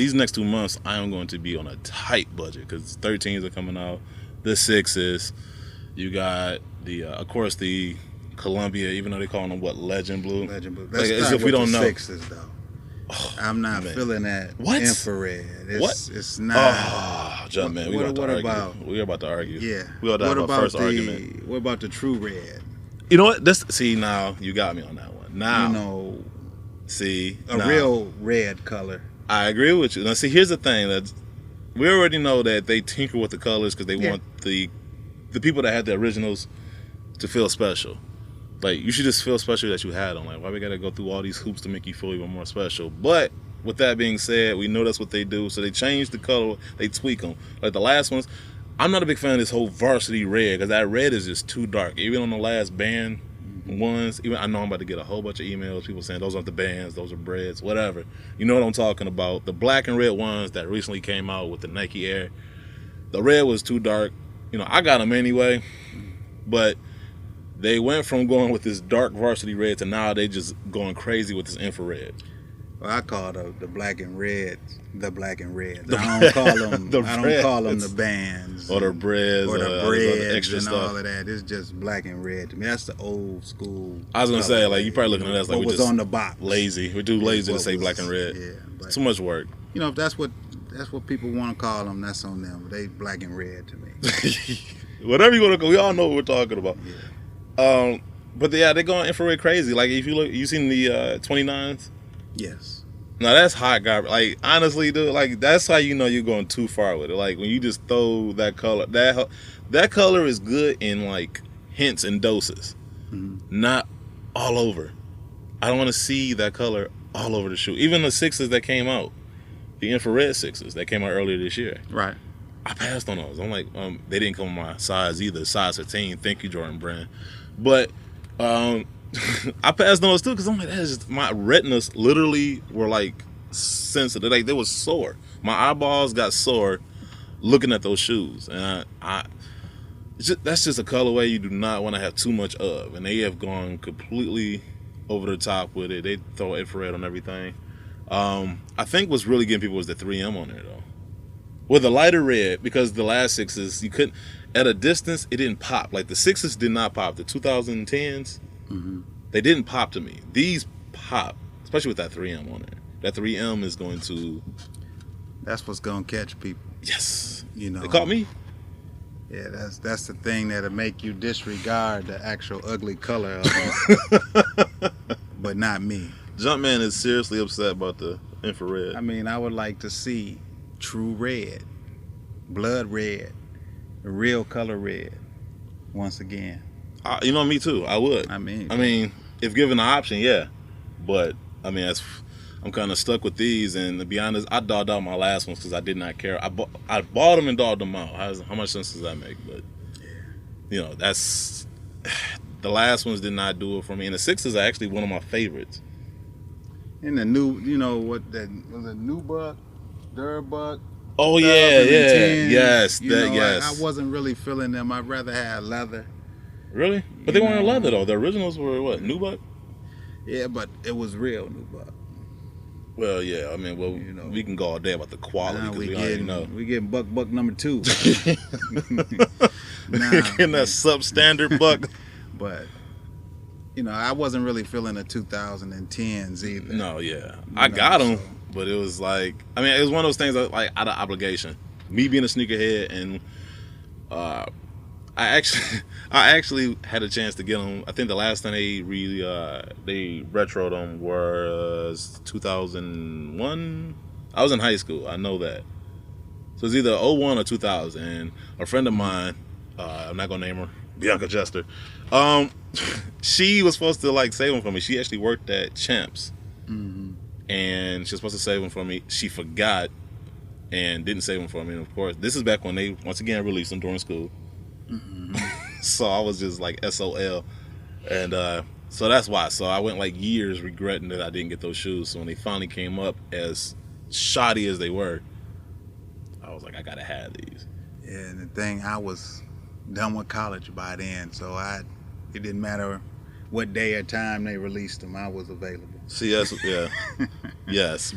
these next 2 months, I am going to be on a tight budget because 13s are coming out, the 6s. You got the, of course, the Columbia, even though they call them what, Legend Blue. Legend Blue. Like, That's as not if we what don't the know. 6s though. Oh, I'm not man. feeling that What? infrared. What? It's not. Oh, Jumpman, we about to argue. About? We're about to argue. Yeah. We about to have our first argument. What about the true red? You know what? See, now you got me on that one. Now, You know, see, a real red color. I agree with you. Now, see, here's the thing: that we already know that they tinker with the colors because they want the people that had the originals to feel special. Like, you should just feel special that you had them. Like, why we gotta go through all these hoops to make you feel even more special? But with that being said, we know that's what they do. So they change the color, they tweak them. Like the last ones, I'm not a big fan of this whole varsity red because that red is just too dark. Even on the last band ones, even I know I'm about to get a whole bunch of emails, people saying those aren't the bands, those are breads, whatever. You know what I'm talking about? The black and red ones that recently came out with the Nike Air, the red was too dark. You know, I got them anyway, but they went from going with this dark varsity red to now they just going crazy with this infrared. Well, I call the black and red the black and red. I don't call them. I don't call them the bands or the breads or the the breads extra and stuff. all of that. It's just black and red to me. That's the old school. I was gonna say, like, you probably looking at us like what we was just on the box. lazy. We're too lazy to say was, black and red. Yeah, but, too much work. You know, if that's what people want to call them, that's on them. They black and red to me. Whatever you want to go, we all know what we're talking about. Yeah. But yeah, they're going infrared crazy. Like, if you look, you seen the 29s? Yes. Now that's hot garbage. Like, honestly, dude, like, that's how you know you're going too far with it. Like, when you just throw that color, that color is good in like hints and doses, not all over. I don't want to see that color all over the shoe. Even the 6s that came out, the infrared 6s that came out earlier this year. Right. I passed on those. I'm like, they didn't come in my size either, size 15. Thank you, Jordan Brand. But I passed on those too because I'm like, that's just, my retinas literally were like sensitive. Like, they were sore. My eyeballs got sore looking at those shoes, and that's just a colorway you do not want to have too much of. And they have gone completely over the top with it. They throw infrared on everything. I think what's really getting people was the 3M on there though. With the lighter red, because the last 6s, you couldn't, at a distance, it didn't pop. Like, the 6s did not pop. The 2010s, they didn't pop to me. These pop, especially with that 3M on there. That 3M is going to... That's what's going to catch people. Yes. You know. They caught me. Yeah, that's the thing that'll make you disregard the actual ugly color of it. But not me. Jumpman is seriously upset about the infrared. I mean, I would like to see true red, blood red, the real color red, once again. You know, me too. I would. I mean, if given the option, yeah. But I mean, I'm kind of stuck with these, and to be honest, I dogged out my last ones because I did not care. I bought them and dogged them out. How much sense does that make? But you know, that's the last ones did not do it for me. And the 6s are actually one of my favorites. And the new, you know what, that was a new buck, Durbuck. Oh yeah, yes, I wasn't really feeling them. I'd rather have leather. Really? But they weren't leather though. The originals were what, nubuck? Yeah, but it was real nubuck. Well, yeah. I mean, well, you know, we can go all day about the quality because we already know. We getting buck number 2. Getting that substandard buck. But you know, I wasn't really feeling the 2010s either. No, yeah, I got them, but it was like, I mean, it was one of those things that, like, out of obligation. Me being a sneakerhead, and I actually had a chance to get them. I think the last time they retroed them was 2001. I was in high school. I know that. So it's either 01 or 2000. And a friend of mine, I'm not gonna name her, Bianca Jester. She was supposed to like save them for me. She actually worked at Champs, and she was supposed to save them for me. She forgot and didn't save them for me. And of course, this is back when they once again released them during school. So I was just like SOL, and so that's why. So I went like years regretting that I didn't get those shoes. So when they finally came up, as shoddy as they were, I was like, I gotta have these. Yeah, and the thing, I was done with college by then, so it didn't matter what day or time they released them, I was available. See, yes, yeah, yes.